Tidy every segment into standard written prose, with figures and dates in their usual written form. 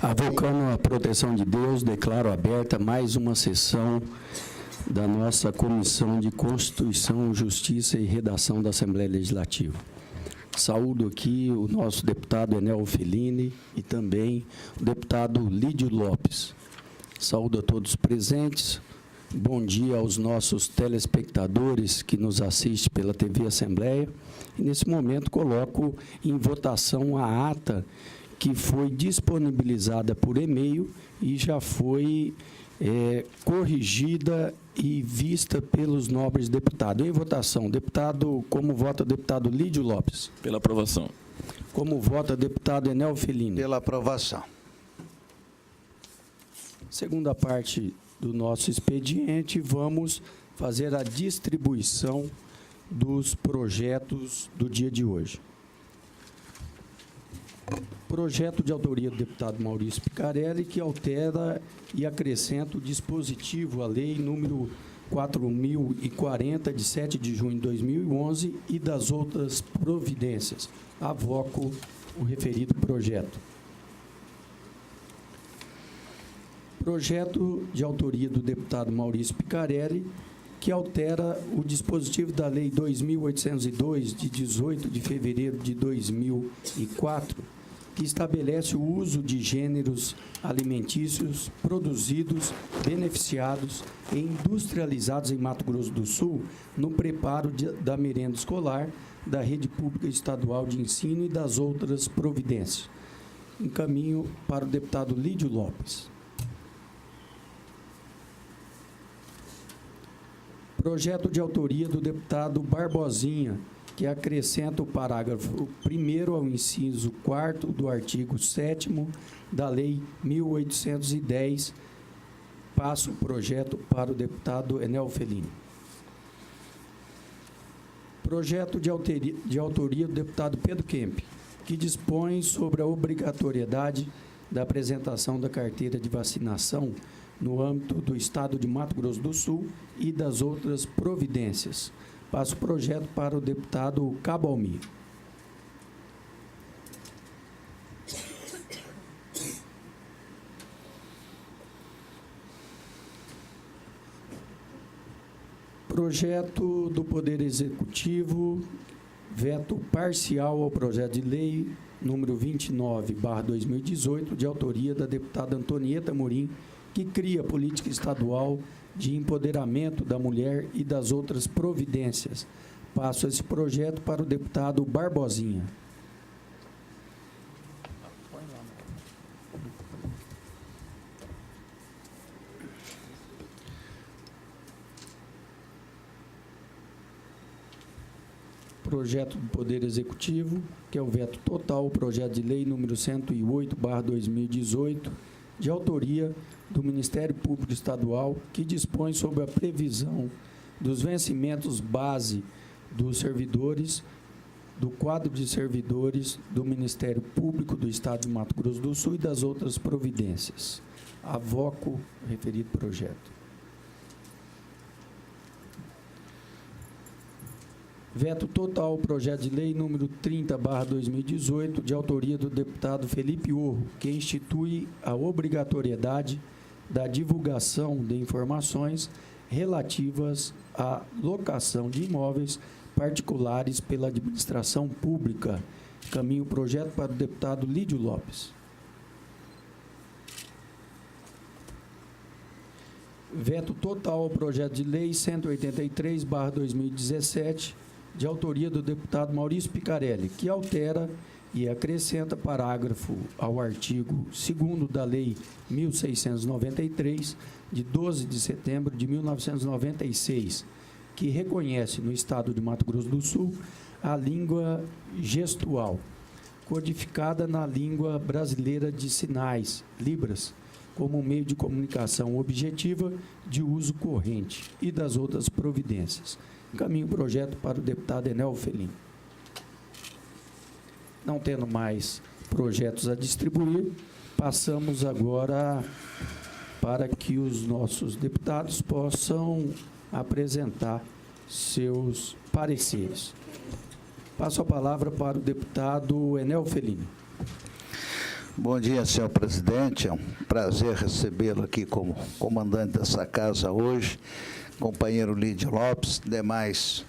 Avocando a proteção de Deus, declaro aberta mais uma sessão da nossa Comissão de Constituição, Justiça e Redação da Assembleia Legislativa. Saúdo aqui o nosso deputado Enel Fellini e também o deputado Lídio Lopes. Saúdo a todos presentes. Bom dia aos nossos telespectadores que nos assistem pela TV Assembleia. E, nesse momento, coloco em votação a ata que foi disponibilizada por e-mail e já foi corrigida e vista pelos nobres deputados. Em votação, deputado, como vota o deputado Lídio Lopes? Pela aprovação. Como vota o deputado Enel Fellini? Pela aprovação. Segunda parte do nosso expediente, vamos fazer a distribuição dos projetos do dia de hoje. Projeto de autoria do deputado Maurício Picarelli, que altera e acrescenta o dispositivo à lei número 4.040, de 7 de junho de 2011, e das outras providências. Avoco o referido projeto. Projeto de autoria do deputado Maurício Picarelli, que altera o dispositivo da Lei 2.802, de 18 de fevereiro de 2004, que estabelece o uso de gêneros alimentícios produzidos, beneficiados e industrializados em Mato Grosso do Sul no preparo da merenda escolar, da rede pública estadual de ensino e das outras providências. Encaminho para o deputado Lídio Lopes. Projeto de autoria do deputado Barbosinha, que acrescenta o parágrafo 1º ao inciso 4º do artigo 7º da Lei 1.810. Passo o projeto para o deputado Enel Fellini. Projeto de autoria do deputado Pedro Kemp, que dispõe sobre a obrigatoriedade da apresentação da carteira de vacinação no âmbito do Estado de Mato Grosso do Sul e das outras providências. Passo o projeto para o deputado Cabalmi. Projeto do Poder Executivo, veto parcial ao projeto de lei número 29/2018, de autoria da deputada Antonieta Morim, que cria a política estadual de empoderamento da mulher e das outras providências. Passo esse projeto para o deputado Barbosinha. Projeto do Poder Executivo, que é o veto total, o projeto de lei número 108/2018, de autoria do Ministério Público Estadual, que dispõe sobre a previsão dos vencimentos base dos servidores, do quadro de servidores do Ministério Público do Estado de Mato Grosso do Sul e das outras providências. Avoco o referido projeto. Veto total ao projeto de lei número 30/2018, de autoria do deputado Felipe Orro, que institui a obrigatoriedade da divulgação de informações relativas à locação de imóveis particulares pela administração pública. Caminho o projeto para o deputado Lídio Lopes. Veto total ao projeto de lei 183/2017, de autoria do deputado Maurício Picarelli, que altera e acrescenta parágrafo ao artigo 2º da Lei 1.693, de 12 de setembro de 1996, que reconhece no Estado de Mato Grosso do Sul a língua gestual, codificada na língua brasileira de sinais, Libras, como meio de comunicação objetiva de uso corrente e das outras providências. Encaminho o projeto para o deputado Enel Fellini. Não tendo mais projetos a distribuir, passamos agora para que os nossos deputados possam apresentar seus pareceres. Passo a palavra para o deputado Enel Fellini. Bom dia, senhor presidente. É um prazer recebê-lo aqui como comandante dessa casa hoje. Companheiro Lídio Lopes, demais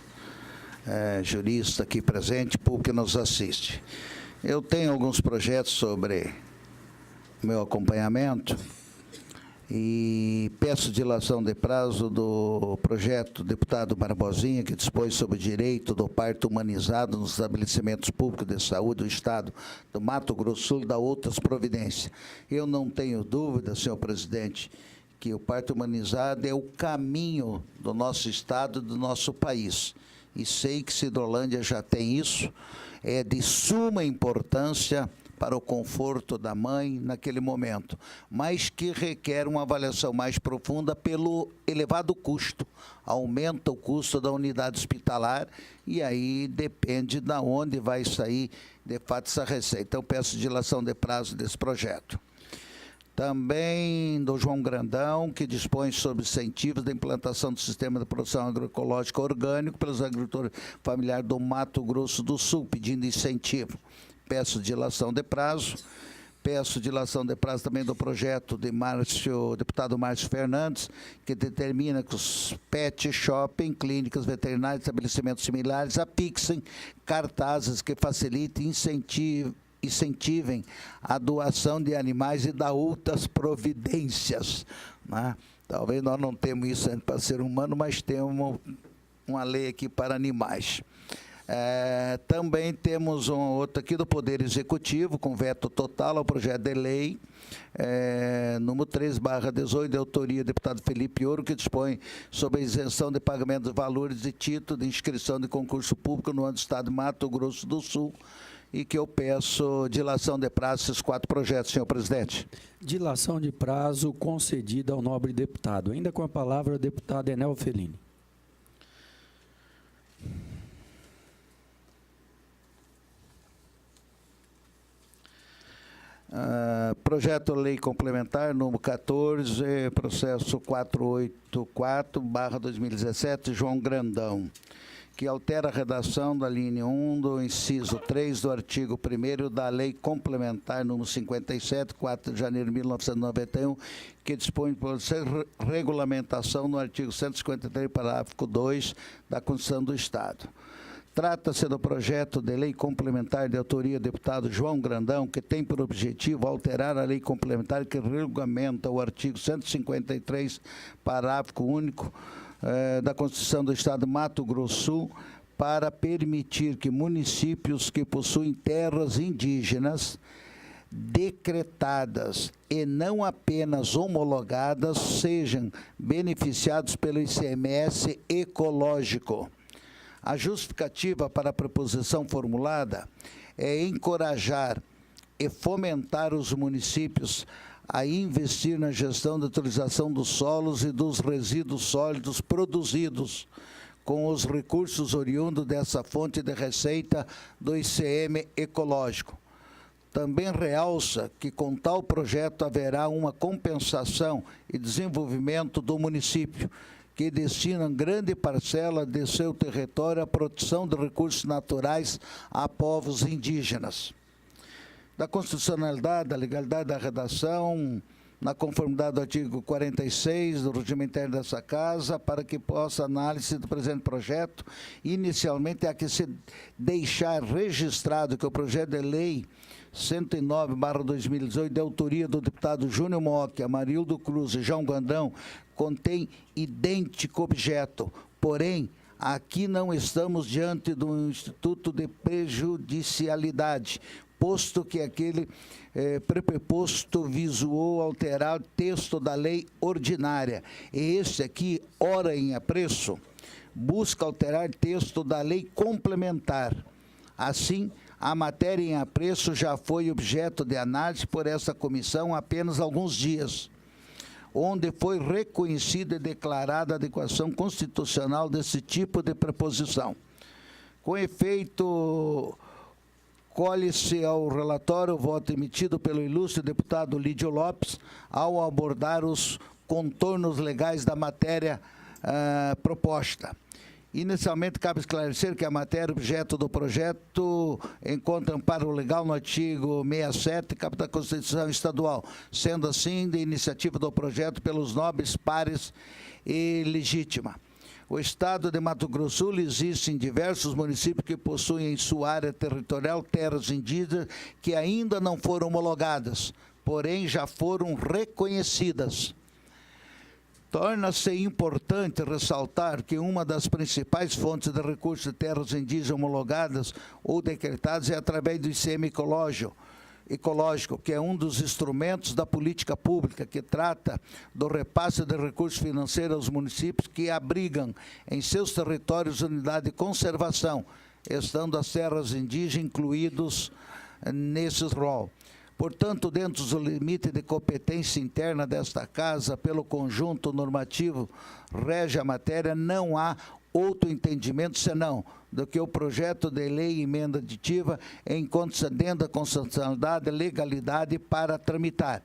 juristas aqui presentes, público que nos assiste. Eu tenho alguns projetos sobre meu acompanhamento e peço dilação de prazo do projeto deputado Barbosinha, que dispõe sobre o direito do parto humanizado nos estabelecimentos públicos de saúde do Estado do Mato Grosso do Sul, da outras providências. Eu não tenho dúvida, senhor presidente, que o parto humanizado é o caminho do nosso Estado, do nosso país. E sei que Sidrolândia já tem isso, é de suma importância para o conforto da mãe naquele momento, mas que requer uma avaliação mais profunda pelo elevado custo. Aumenta o custo da unidade hospitalar e aí depende de onde vai sair, de fato, essa receita. Então, peço dilação de prazo desse projeto. Também do João Grandão, que dispõe sobre incentivos da implantação do sistema de produção agroecológica orgânico pelos agricultores familiares do Mato Grosso do Sul, pedindo incentivo. Peço dilação de prazo. Peço dilação de prazo também do projeto de deputado Márcio Fernandes, que determina que os pet shopping, clínicas veterinárias, estabelecimentos similares afixem cartazes que facilitem e incentivem a doação de animais e da outras providências, né? Talvez nós não temos isso ainda para ser humano, mas temos uma lei aqui para animais. Também temos um outro aqui do Poder Executivo, com veto total ao projeto de lei, número 3/18, de autoria do deputado Felipe Ouro, que dispõe sobre a isenção de pagamento de valores de título de inscrição de concurso público no âmbito do Estado de Mato Grosso do Sul, e que eu peço dilação de prazo esses 4 projetos, senhor presidente. Dilação de prazo concedida ao nobre deputado. Ainda com a palavra, o deputado Enel Felini. Projeto Lei Complementar, número 14, processo 484/2017, João Grandão, que altera a redação da linha 1 do inciso 3 do artigo 1º da Lei Complementar número 57, 4 de janeiro de 1991, que dispõe por regulamentação no artigo 153, parágrafo 2 da Constituição do Estado. Trata-se do projeto de lei complementar de autoria do deputado João Grandão, que tem por objetivo alterar a lei complementar que regulamenta o artigo 153, parágrafo único, da Constituição do Estado de Mato Grosso do Sul, para permitir que municípios que possuem terras indígenas decretadas e não apenas homologadas sejam beneficiados pelo ICMS ecológico. A justificativa para a proposição formulada é encorajar e fomentar os municípios a investir na gestão da utilização dos solos e dos resíduos sólidos produzidos com os recursos oriundos dessa fonte de receita do ICM ecológico. Também realça que com tal projeto haverá uma compensação e desenvolvimento do município, que destinam grande parcela de seu território à produção de recursos naturais a povos indígenas. Da constitucionalidade, da legalidade da redação, na conformidade do artigo 46 do regimento interno dessa Casa, para que possa análise do presente projeto, inicialmente há que se deixar registrado que o projeto de lei 109/2018, de autoria do deputado Júnior Mock, Amarildo Cruz e João Grandão, contém idêntico objeto, porém, aqui não estamos diante do instituto de prejudicialidade, posto que aquele preposto visuou alterar o texto da lei ordinária. E este aqui, ora em apreço, busca alterar texto da lei complementar. Assim, a matéria em apreço já foi objeto de análise por essa comissão há apenas alguns dias, onde foi reconhecida e declarada a adequação constitucional desse tipo de preposição. Com efeito, colhe-se ao relatório o voto emitido pelo ilustre deputado Lídio Lopes ao abordar os contornos legais da matéria proposta. Inicialmente, cabe esclarecer que a matéria objeto do projeto encontra amparo legal no artigo 67, caput da Constituição Estadual, sendo assim, de iniciativa do projeto pelos nobres pares e legítima. O Estado de Mato Grosso do Sul existe em diversos municípios que possuem em sua área territorial terras indígenas que ainda não foram homologadas, porém já foram reconhecidas. Torna-se importante ressaltar que uma das principais fontes de recursos de terras indígenas homologadas ou decretadas é através do ICM ecológico, que é um dos instrumentos da política pública que trata do repasse de recursos financeiros aos municípios que abrigam em seus territórios unidade de conservação, estando as terras indígenas incluídos nesses rol. Portanto, dentro do limite de competência interna desta Casa, pelo conjunto normativo rege a matéria, não há outro entendimento senão do que o projeto de lei e emenda aditiva encontra dentro da constitucionalidade e legalidade para tramitar.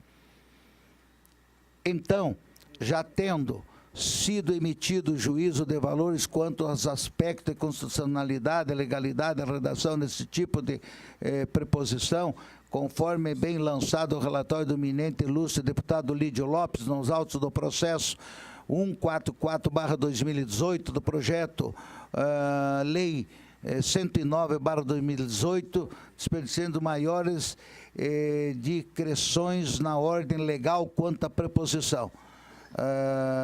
Então, já tendo sido emitido o juízo de valores quanto aos aspectos de constitucionalidade, legalidade, a redação desse tipo de preposição, conforme bem lançado o relatório do eminente ilustre deputado Lídio Lopes, nos autos do processo 144/2018 do projeto Lei 109/2018, desperdiciando maiores discreções na ordem legal quanto à preposição.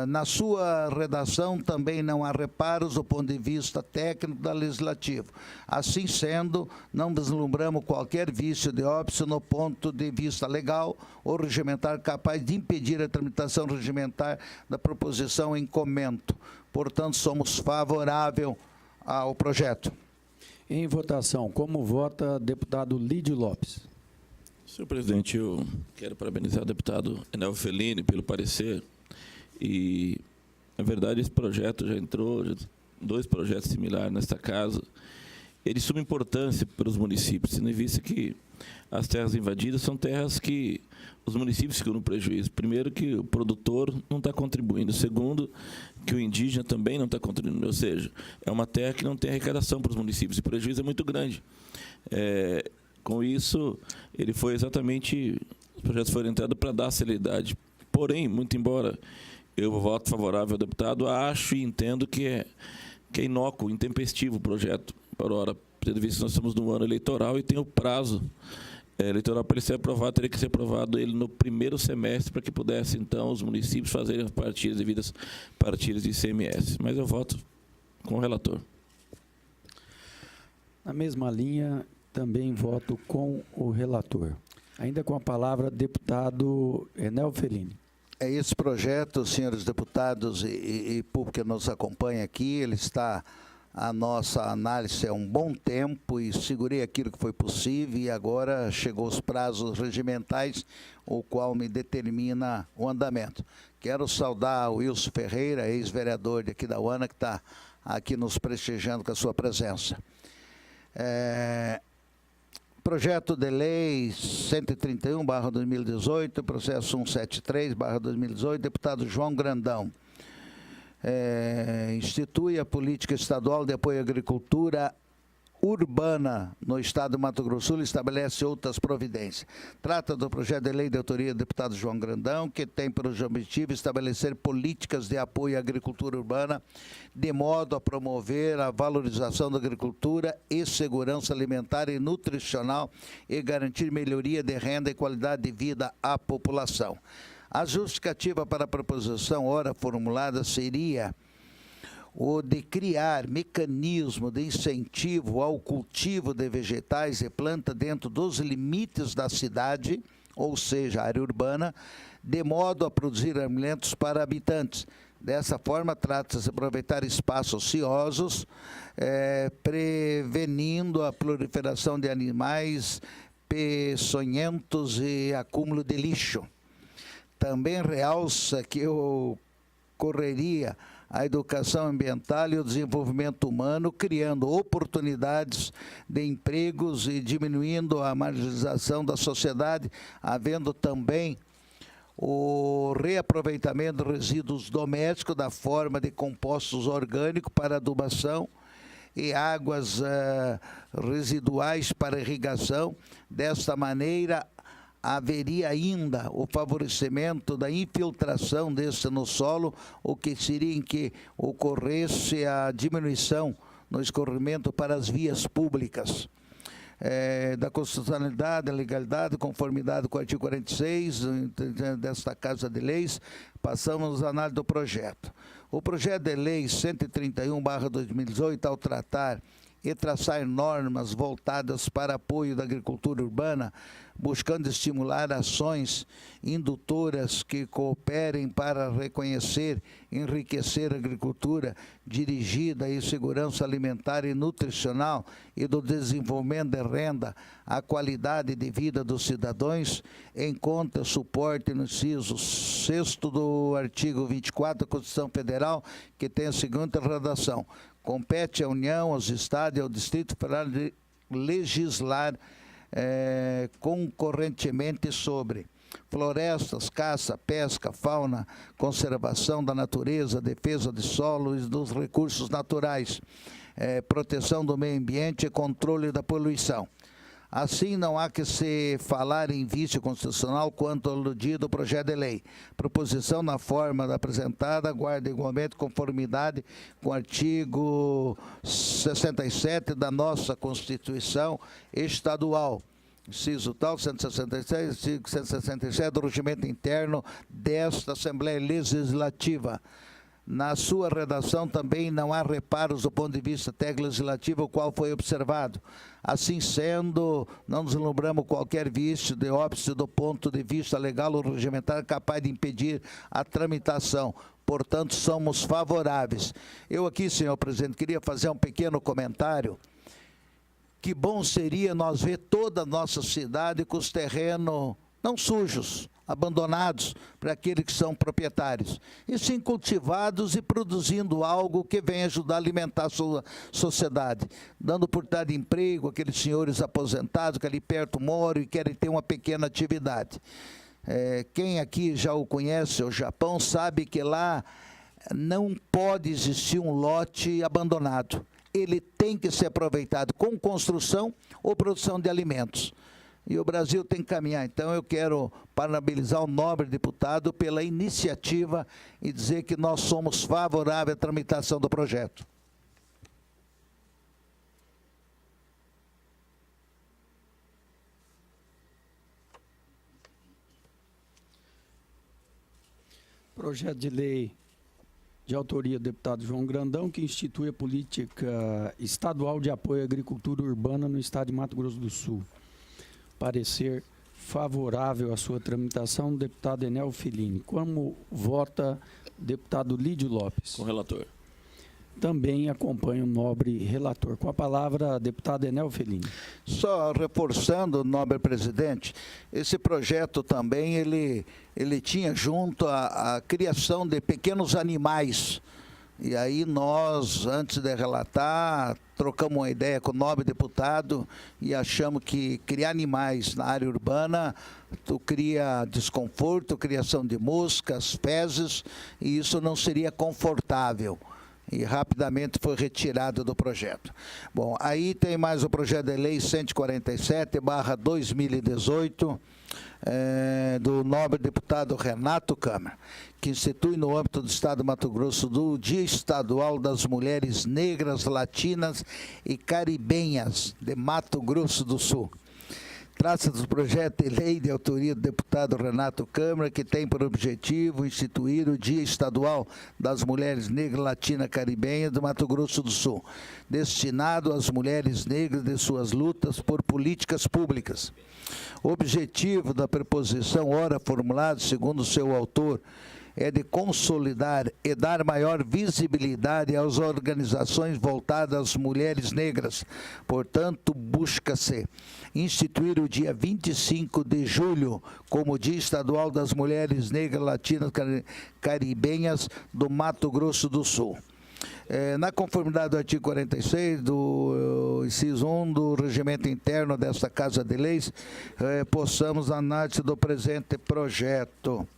Na sua redação também não há reparos do ponto de vista técnico da legislativo. Assim sendo, não vislumbramos qualquer vício de óbice no ponto de vista legal ou regimentar capaz de impedir a tramitação regimentar da proposição em comento. Portanto, somos favoráveis ao projeto. Em votação, como vota deputado Lídio Lopes? Senhor presidente, eu quero parabenizar o deputado Enel Fellini pelo parecer. E, na verdade, esse projeto já entrou, dois projetos similares nesta casa. Ele suma importância para os municípios, tendo em vista que as terras invadidas são terras que os municípios ficam no prejuízo. Primeiro, que o produtor não está contribuindo. Segundo, que o indígena também não está contribuindo. Ou seja, é uma terra que não tem arrecadação para os municípios. O prejuízo é muito grande. Com isso, ele foi exatamente... Os projetos foram entrados para dar celeridade. Porém, muito embora eu voto favorável ao deputado, acho e entendo que é inócuo, intempestivo o projeto, por hora, tendo visto que nós estamos no ano eleitoral e tem o prazo eleitoral para ele ser aprovado, teria que ser aprovado ele no primeiro semestre para que pudesse, então, os municípios fazerem as partidas, devidas partidas de ICMS. Mas eu voto com o relator. Na mesma linha, também voto com o relator. Ainda com a palavra, deputado Enel Fellini. Esse projeto, senhores deputados e público que nos acompanha aqui, ele está, a nossa análise há um bom tempo e segurei aquilo que foi possível e agora chegou os prazos regimentais, o qual me determina o andamento. Quero saudar o Wilson Ferreira, ex-vereador aqui da UANA, que está aqui nos prestigiando com a sua presença. Projeto de Lei 131/2018, processo 173/2018, deputado João Grandão. Institui a política estadual de apoio à agricultura urbana no estado de Mato Grosso do Sul e estabelece outras providências. Trata do projeto de lei de autoria do deputado João Grandão, que tem por objetivo estabelecer políticas de apoio à agricultura urbana, de modo a promover a valorização da agricultura e segurança alimentar e nutricional e garantir melhoria de renda e qualidade de vida à população. A justificativa para a proposição, ora formulada, seria o de criar mecanismo de incentivo ao cultivo de vegetais e plantas dentro dos limites da cidade, ou seja, área urbana, de modo a produzir alimentos para habitantes. Dessa forma, trata-se de aproveitar espaços ociosos, prevenindo a proliferação de animais peçonhentos e acúmulo de lixo. Também realça que ocorreria a educação ambiental e o desenvolvimento humano, criando oportunidades de empregos e diminuindo a marginalização da sociedade, havendo também o reaproveitamento de resíduos domésticos da forma de compostos orgânicos para adubação e águas residuais para irrigação. Desta maneira, haveria ainda o favorecimento da infiltração desse no solo, o que seria em que ocorresse a diminuição no escorrimento para as vias públicas. Da constitucionalidade, da legalidade, conformidade com o artigo 46 desta Casa de Leis, passamos à análise do projeto. O projeto de lei 131/2018, ao tratar e traçar normas voltadas para apoio da agricultura urbana, buscando estimular ações indutoras que cooperem para reconhecer e enriquecer a agricultura dirigida à segurança alimentar e nutricional e do desenvolvimento de renda, à qualidade de vida dos cidadãos, encontra suporte no inciso 6º do artigo 24 da Constituição Federal, que tem a seguinte redação: compete à União, aos Estados e ao Distrito Federal de legislar concorrentemente sobre florestas, caça, pesca, fauna, conservação da natureza, defesa de solo e dos recursos naturais, proteção do meio ambiente e controle da poluição. Assim, não há que se falar em vício constitucional quanto aludido ao projeto de lei. Proposição na forma apresentada guarda igualmente conformidade com o artigo 67 da nossa Constituição Estadual. Inciso tal, 166, artigo 167 do regimento interno desta Assembleia Legislativa. Na sua redação também não há reparos do ponto de vista técnico-legislativo, o qual foi observado. Assim sendo, não deslumbramos qualquer vício de óbice do ponto de vista legal ou regimentar capaz de impedir a tramitação. Portanto, somos favoráveis. Eu aqui, senhor presidente, queria fazer um pequeno comentário. Que bom seria nós ver toda a nossa cidade com os terrenos não sujos, abandonados para aqueles que são proprietários, e sim cultivados e produzindo algo que venha ajudar a alimentar a sua sociedade, dando oportunidade de emprego àqueles senhores aposentados que ali perto moram e querem ter uma pequena atividade. Quem aqui já o conhece, o Japão, sabe que lá não pode existir um lote abandonado. Ele tem que ser aproveitado com construção ou produção de alimentos. E o Brasil tem que caminhar. Então, eu quero parabenizar o nobre deputado pela iniciativa e dizer que nós somos favoráveis à tramitação do projeto. Projeto de lei de autoria do deputado João Grandão, que institui a política estadual de apoio à agricultura urbana no estado de Mato Grosso do Sul. Parecer favorável à sua tramitação, deputado Enel Felini. Como vota deputado Lídio Lopes? Com o relator. Também acompanha o nobre relator. Com a palavra, deputado Enel Felini. Só reforçando, nobre presidente, esse projeto também, ele tinha junto a criação de pequenos animais. E aí nós, antes de relatar, trocamos uma ideia com o nobre deputado e achamos que criar animais na área urbana, tu cria desconforto, criação de moscas, fezes, e isso não seria confortável. E rapidamente foi retirado do projeto. Bom, aí tem mais o projeto de lei 147/2018, do nobre deputado Renato Câmara, que institui no âmbito do Estado de Mato Grosso do Dia Estadual das Mulheres Negras, Latinas e Caribenhas de Mato Grosso do Sul. Trata-se do projeto de lei de autoria do deputado Renato Câmara, que tem por objetivo instituir o Dia Estadual das Mulheres Negras, Latinas e Caribenhas do Mato Grosso do Sul, destinado às mulheres negras de suas lutas por políticas públicas. O objetivo da preposição ora formulado, segundo seu autor, é de consolidar e dar maior visibilidade às organizações voltadas às mulheres negras. Portanto, busca-se instituir o dia 25 de julho como Dia Estadual das Mulheres Negras, Latinas e Caribenhas do Mato Grosso do Sul. Na conformidade do artigo 46 do inciso 1 do regimento interno desta Casa de Leis, possamos análise do presente projeto.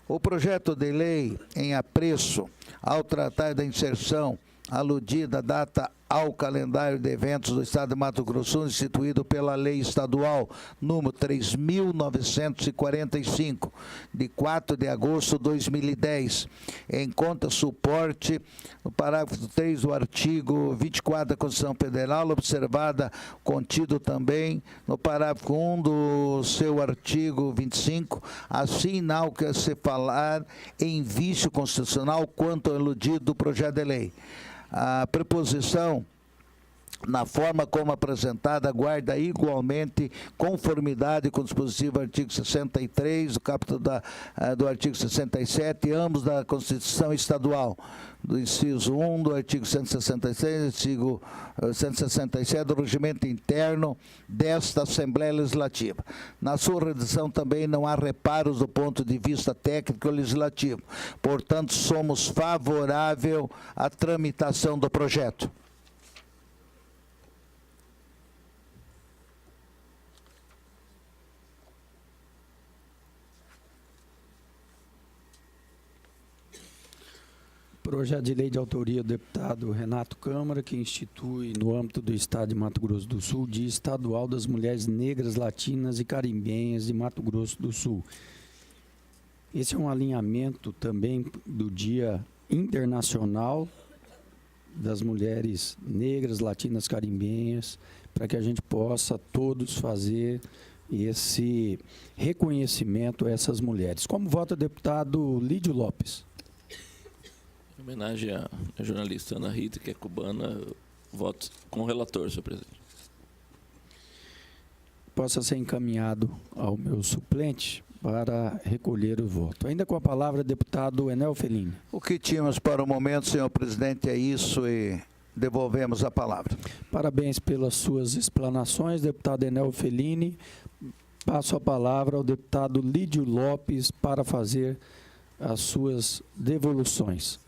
O projeto de lei em apreço, ao tratar da inserção aludida data ao calendário de eventos do Estado de Mato Grosso, instituído pela Lei Estadual número 3.945, de 4 de agosto de 2010, encontra suporte no parágrafo 3 do artigo 24 da Constituição Federal, observada contido também no parágrafo 1 do seu artigo 25, assim não quer se falar em vício constitucional quanto ao eludido do projeto de lei. A preposição, na forma como apresentada, guarda igualmente conformidade com o dispositivo do artigo 63, do capítulo do artigo 67, ambos da Constituição Estadual, do inciso 1 do artigo 166, artigo 167 do regimento interno desta Assembleia Legislativa. Na sua redação também não há reparos do ponto de vista técnico legislativo. Portanto, somos favoráveis à tramitação do projeto. Projeto de lei de autoria do deputado Renato Câmara, que institui, no âmbito do Estado de Mato Grosso do Sul, Dia Estadual das Mulheres Negras, Latinas e Carimbenhas de Mato Grosso do Sul. Esse é um alinhamento também do Dia Internacional das Mulheres Negras, Latinas, Carimbenhas, para que a gente possa todos fazer esse reconhecimento a essas mulheres. Como vota o deputado Lídio Lopes? Em homenagem à jornalista Ana Rita, que é cubana, eu voto com o relator, senhor presidente. Possa ser encaminhado ao meu suplente para recolher o voto. Ainda com a palavra, deputado Enel Felini. O que tínhamos para o momento, senhor presidente, é isso e devolvemos a palavra. Parabéns pelas suas explanações, deputado Enel Felini. Passo a palavra ao deputado Lídio Lopes para fazer as suas devoluções.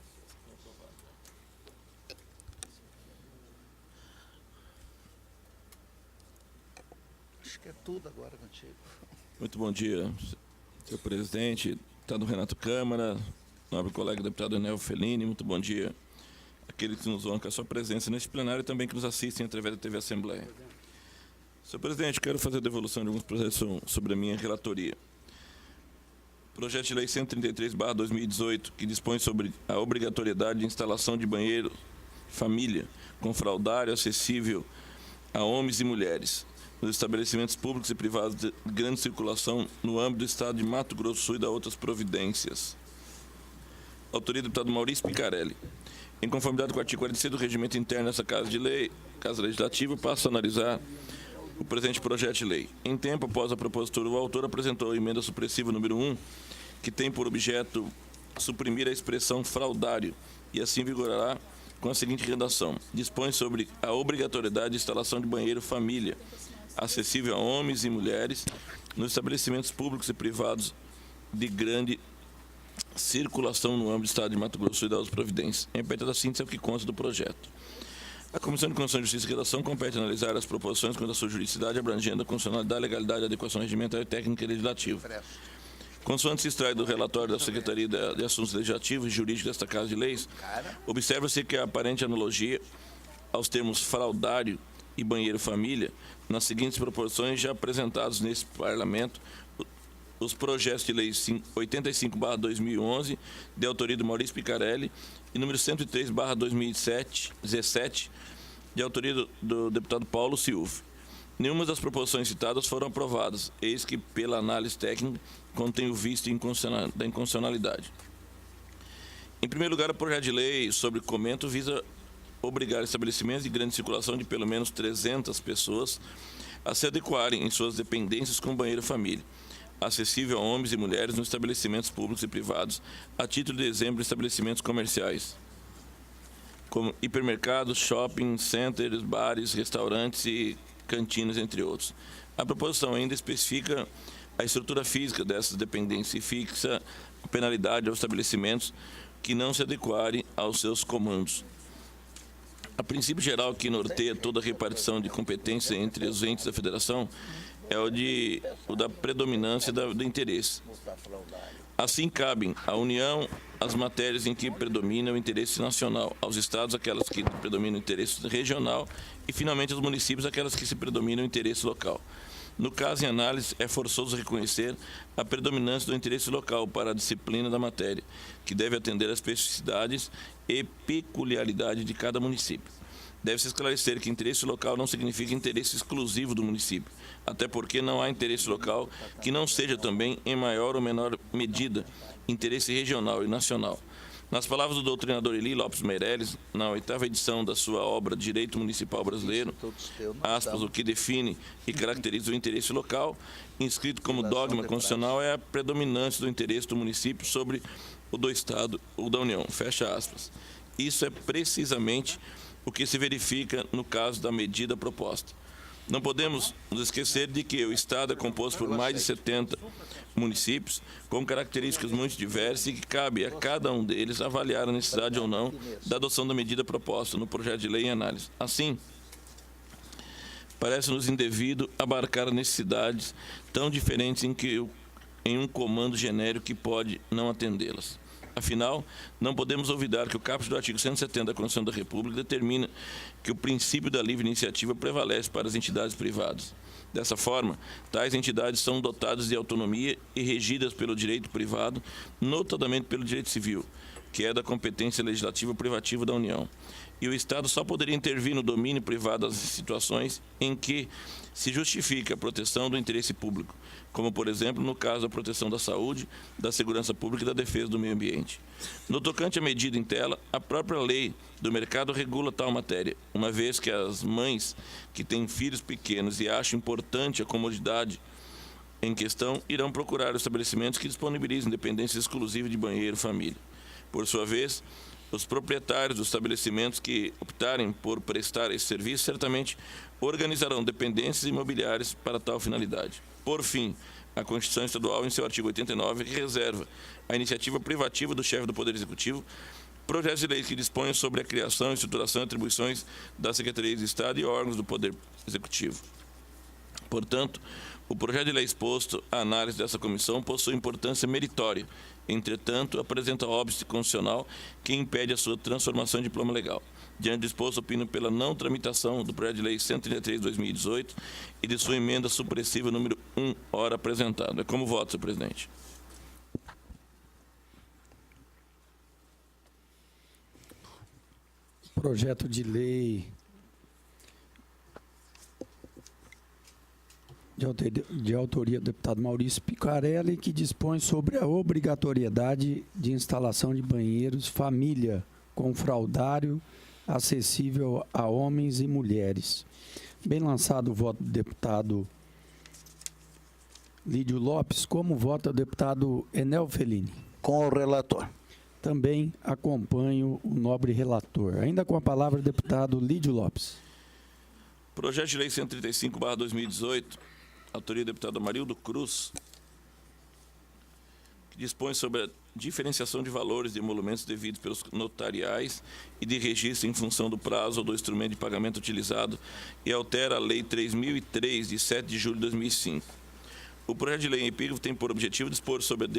Acho que é tudo agora contigo. Muito bom dia, senhor presidente, deputado Renato Câmara, nobre colega deputado Enel Felini, muito bom dia àqueles que nos honram com a sua presença neste plenário e também que nos assistem através da TV Assembleia. Senhor presidente, quero fazer a devolução de alguns projetos sobre a minha relatoria. Projeto de Lei 133/2018, que dispõe sobre a obrigatoriedade de instalação de banheiro família com fraldário acessível a homens e mulheres nos estabelecimentos públicos e privados de grande circulação no âmbito do Estado de Mato Grosso do Sul e da outras providências. Autoria do deputado Maurício Picarelli. Em conformidade com o artigo 46 do Regimento Interno dessa Casa Legislativa, passo a analisar o presente projeto de lei. Em tempo após a propositura, o autor apresentou a emenda supressiva número 1, que tem por objeto suprimir a expressão fraudário e assim vigorará com a seguinte redação. Dispõe sobre a obrigatoriedade de instalação de banheiro família, acessível a homens e mulheres, nos estabelecimentos públicos e privados de grande circulação no âmbito do Estado de Mato Grosso e das providências. Em apertada síntese é o que consta do projeto. A Comissão de Constituição, Justiça e Redação compete analisar as proposições quanto à sua juridicidade, abrangendo a constitucionalidade, legalidade, adequação regimental e técnica e legislativa. Consoante se extrai do relatório da Secretaria de Assuntos Legislativos e Jurídicos desta Casa de Leis, observa-se que a aparente analogia aos termos fraudário e banheiro família, nas seguintes proporções já apresentados nesse Parlamento, os projetos de lei 85/2011, de autoria do Maurício Picarelli, e número 103/2017, de autoria do deputado Paulo Silva. Nenhuma das proposições citadas foram aprovadas, eis que, pela análise técnica, contém o vício da inconstitucionalidade. Em primeiro lugar, o projeto de lei sobre comento visa obrigar estabelecimentos de grande circulação de pelo menos 300 pessoas a se adequarem em suas dependências com banheiro família, acessível a homens e mulheres nos estabelecimentos públicos e privados, a título de exemplo, estabelecimentos comerciais, como hipermercados, shopping centers, bares, restaurantes e cantinas, entre outros. A proposição ainda especifica a estrutura física dessas dependências e fixa a penalidade aos estabelecimentos que não se adequarem aos seus comandos. A princípio geral que norteia toda a repartição de competência entre os entes da Federação é o da predominância do interesse. Assim, cabem à União as matérias em que predomina o interesse nacional, aos estados aquelas que predominam o interesse regional e, finalmente, aos municípios aquelas que se predominam o interesse local. No caso em análise, é forçoso reconhecer a predominância do interesse local para a disciplina da matéria, que deve atender às especificidades e peculiaridade de cada município. Deve-se esclarecer que interesse local não significa interesse exclusivo do município, até porque não há interesse local que não seja também, em maior ou menor medida, interesse regional e nacional. Nas palavras do doutrinador Eli Lopes Meirelles, na 8ª edição da sua obra Direito Municipal Brasileiro, aspas, o que define e caracteriza o interesse local, inscrito como dogma constitucional, é a predominância do interesse do município sobre o do Estado ou da União, fecha aspas. Isso é precisamente o que se verifica no caso da medida proposta. Não podemos nos esquecer de que o Estado é composto por mais de 70 municípios, com características muito diversas e que cabe a cada um deles avaliar a necessidade ou não da adoção da medida proposta no projeto de lei em análise. Assim, parece-nos indevido abarcar necessidades tão diferentes em um comando genérico que pode não atendê-las. Afinal, não podemos olvidar que o caput do artigo 170 da Constituição da República determina que o princípio da livre iniciativa prevalece para as entidades privadas. Dessa forma, tais entidades são dotadas de autonomia e regidas pelo direito privado, notadamente pelo direito civil, que é da competência legislativa privativa da União. E o Estado só poderia intervir no domínio privado das situações em que se justifica a proteção do interesse público, como, por exemplo, no caso da proteção da saúde, da segurança pública e da defesa do meio ambiente. No tocante à medida em tela, a própria lei do mercado regula tal matéria, uma vez que as mães que têm filhos pequenos e acham importante a comodidade em questão irão procurar estabelecimentos que disponibilizem dependência exclusiva de banheiro e família. Por sua vez, os proprietários dos estabelecimentos que optarem por prestar esse serviço certamente organizarão dependências imobiliárias para tal finalidade. Por fim, a Constituição Estadual, em seu artigo 89, reserva à iniciativa privativa do chefe do Poder Executivo projetos de lei que disponham sobre a criação, estruturação e atribuições das secretarias de Estado e órgãos do Poder Executivo. Portanto, o projeto de lei exposto à análise dessa comissão possui importância meritória. Entretanto, apresenta óbice constitucional que impede a sua transformação em diploma legal. Diante do exposto, opino pela não tramitação do projeto de lei 133 de 2018 e de sua emenda supressiva número 1, ora apresentado. É como voto, senhor presidente. Projeto de lei de autoria do deputado Maurício Picarelli, que dispõe sobre a obrigatoriedade de instalação de banheiros família com fraldário acessível a homens e mulheres. Bem lançado o voto do deputado Lídio Lopes. Como vota o deputado Enel Felini? Com o relator. Também acompanho o nobre relator. Ainda com a palavra o deputado Lídio Lopes. Projeto de lei 135/2018, autoria do deputado Amarildo Cruz, que dispõe sobre a diferenciação de valores de emolumentos devidos pelos notariais e de registro em função do prazo ou do instrumento de pagamento utilizado e altera a Lei 3.003, de 7 de julho de 2005. O projeto de lei em epígrafe tem por objetivo dispor sobre a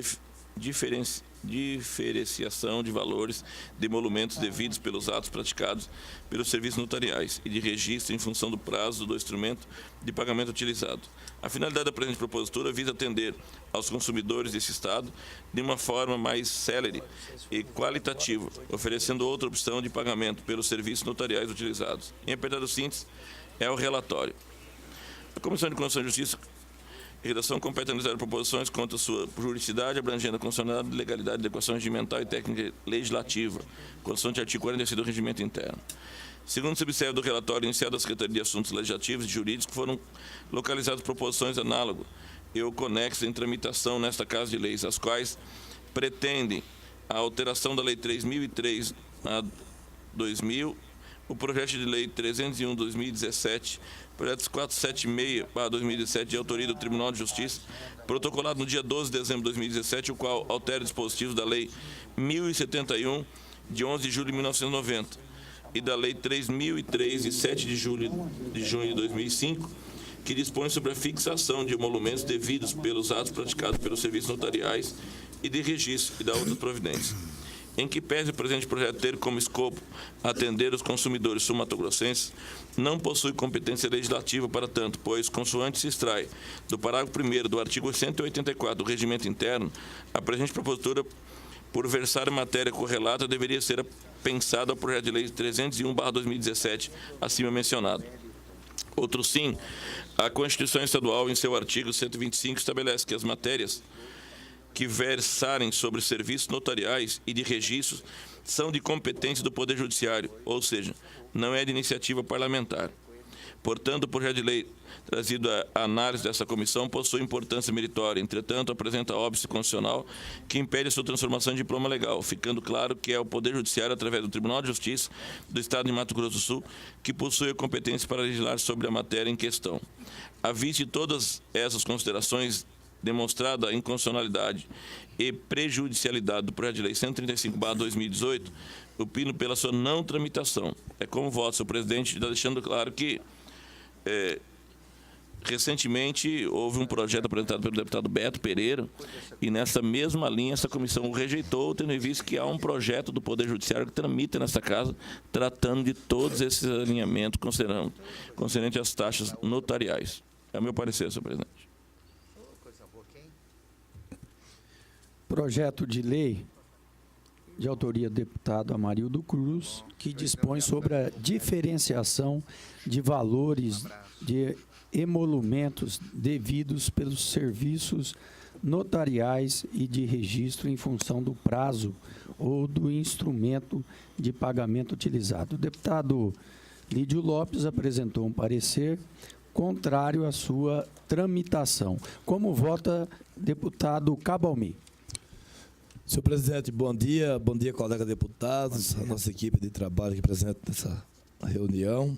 diferenciação de valores de emolumentos devidos pelos atos praticados pelos serviços notariais e de registro em função do prazo do instrumento de pagamento utilizado. A finalidade da presente propositura visa atender aos consumidores desse Estado de uma forma mais célere e qualitativa, oferecendo outra opção de pagamento pelos serviços notariais utilizados. Em apertado síntese, é o relatório. A Comissão de Constituição e Justiça e Redação compete analisar proposições quanto à sua juridicidade, abrangendo a constitucionalidade, legalidade, adequação regimental e técnica legislativa, constante artigo 46 do Regimento Interno. Segundo se observa do relatório iniciado da Secretaria de Assuntos Legislativos e Jurídicos, foram localizadas proposições análogas e ou conexas em tramitação nesta Casa de Leis, as quais pretendem a alteração da Lei 3.003 a 2000, o projeto de lei 301/2017, projetos 476/2017, de autoria do Tribunal de Justiça, protocolado no dia 12 de dezembro de 2017, o qual altera dispositivos da Lei 1071, de 11 de julho de 1990, e da Lei 3.003, de 7 de junho de 2005, que dispõe sobre a fixação de emolumentos devidos pelos atos praticados pelos serviços notariais e de registro e da outras providências. Em que pese o presente projeto ter como escopo atender os consumidores sul-mato-grossenses, não possui competência legislativa para tanto, pois, consoante se extrai do parágrafo 1º do artigo 184 do Regimento Interno, a presente propositura, por versar em matéria correlata, deveria ser pensada ao projeto de lei 301/2017, acima mencionado. Outro sim, a Constituição Estadual, em seu artigo 125, estabelece que as matérias que versarem sobre serviços notariais e de registros são de competência do Poder Judiciário, ou seja, não é de iniciativa parlamentar. Portanto, o projeto de lei trazido à análise dessa comissão possui importância meritória, entretanto, apresenta óbice constitucional que impede a sua transformação em diploma legal, ficando claro que é o Poder Judiciário, através do Tribunal de Justiça do Estado de Mato Grosso do Sul, que possui a competência para legislar sobre a matéria em questão. À vista de todas essas considerações, demonstrada a inconstitucionalidade e prejudicialidade do projeto de lei 135/2018, opino pela sua não tramitação. É como voto, senhor presidente, deixando claro que recentemente houve um projeto apresentado pelo deputado Beto Pereira e nessa mesma linha essa comissão o rejeitou, tendo em vista que há um projeto do Poder Judiciário que tramita nessa casa, tratando de todos esses alinhamentos concernente às taxas notariais. É o meu parecer, senhor presidente. Projeto de lei de autoria do deputado Amarildo Cruz, que dispõe sobre a diferenciação de valores de emolumentos devidos pelos serviços notariais e de registro em função do prazo ou do instrumento de pagamento utilizado. O deputado Lídio Lopes apresentou um parecer contrário à sua tramitação. Como vota deputado Cabalmi? Senhor presidente, bom dia, colega deputados, a nossa equipe de trabalho aqui presente nessa reunião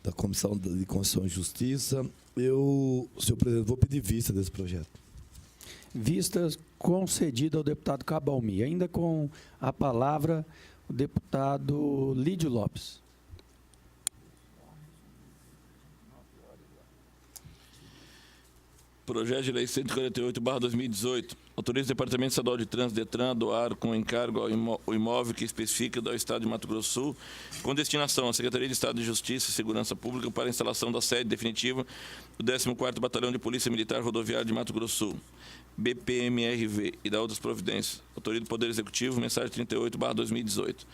da Comissão de Constituição e Justiça. Senhor presidente, vou pedir vista desse projeto. Vista concedida ao deputado Cabalmi. Ainda com a palavra, o deputado Lídio Lopes. Projeto de lei 148/2018 autoriza o Departamento Estadual de Trânsito, DETRAN, a doar com encargo o imóvel que especifica do Estado de Mato Grosso do Sul, com destinação à Secretaria de Estado de Justiça e Segurança Pública para a instalação da sede definitiva do 14º Batalhão de Polícia Militar Rodoviária de Mato Grosso do Sul, BPMRV, e da outras providências. Autoria do Poder Executivo, mensagem 38/2018.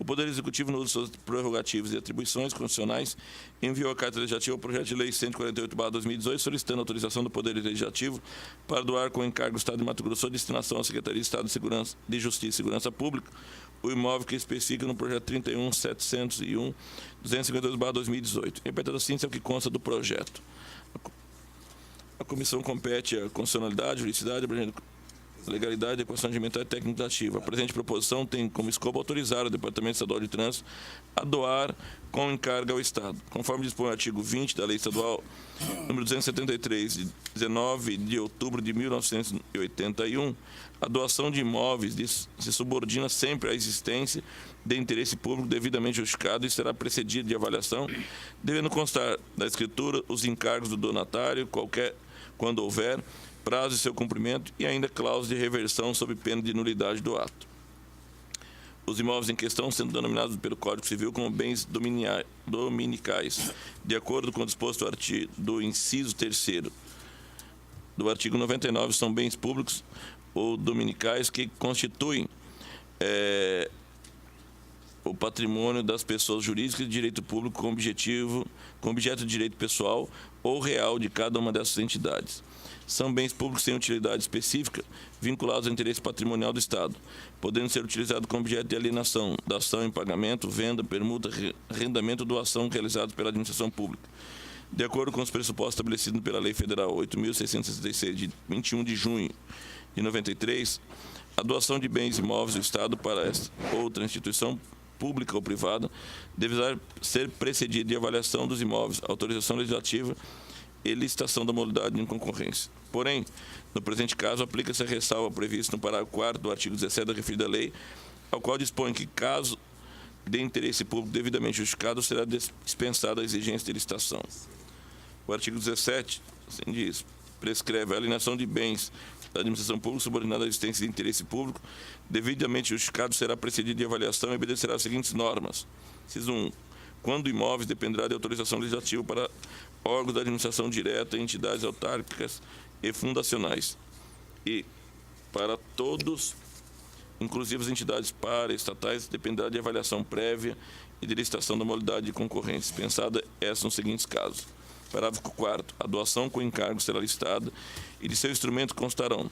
O Poder Executivo, no uso de suas prerrogativas e atribuições constitucionais, enviou a Carta Legislativa ao projeto de lei 148/2018, solicitando autorização do Poder Legislativo para doar com encargo do Estado de Mato Grosso a destinação à Secretaria de Estado de Justiça e Segurança Pública o imóvel que especifica no projeto 31.701.252/2018. Interpretado assim, é o que consta do projeto. A comissão compete a constitucionalidade, juridicidade, legalidade, equação regimental e técnica ativa. A presente proposição tem como escopo autorizar o Departamento Estadual de Trânsito a doar com encargo ao Estado, conforme dispõe o artigo 20 da Lei Estadual número 273, de 19 de outubro de 1981, a doação de imóveis se subordina sempre à existência de interesse público devidamente justificado e será precedida de avaliação, devendo constar da escritura os encargos do donatário, quando houver, prazo de seu cumprimento e ainda cláusula de reversão sob pena de nulidade do ato. Os imóveis em questão sendo denominados pelo Código Civil como bens dominicais, de acordo com o disposto do inciso 3º do artigo 99, são bens públicos ou dominicais que constituem o patrimônio das pessoas jurídicas de direito público com objeto de direito pessoal ou real de cada uma dessas entidades. São bens públicos sem utilidade específica, vinculados ao interesse patrimonial do Estado, podendo ser utilizados como objeto de alienação, dação em pagamento, venda, permuta, arrendamento ou doação realizados pela administração pública. De acordo com os pressupostos estabelecidos pela Lei Federal 8.666, de 21 de junho de 93, a doação de bens imóveis do Estado para esta outra instituição pública ou privada deverá ser precedida de avaliação dos imóveis, autorização legislativa e licitação da modalidade em concorrência. Porém, no presente caso, aplica-se a ressalva prevista no parágrafo 4º do artigo 17 da referida lei, ao qual dispõe que, caso de interesse público devidamente justificado, será dispensada a exigência de licitação. O artigo 17, assim diz, prescreve a alienação de bens da administração pública subordinada à existência de interesse público, devidamente justificado, será precedido de avaliação e obedecerá às seguintes normas. Inciso 1. Quando imóveis dependerá de autorização legislativa para órgãos da administração direta, entidades autárquicas e fundacionais. E para todos, inclusive as entidades paraestatais, dependerá de avaliação prévia e de licitação da modalidade de concorrência, pensada essa nos seguintes casos. Parágrafo 4º. A doação com encargo será listada e de seu instrumento constarão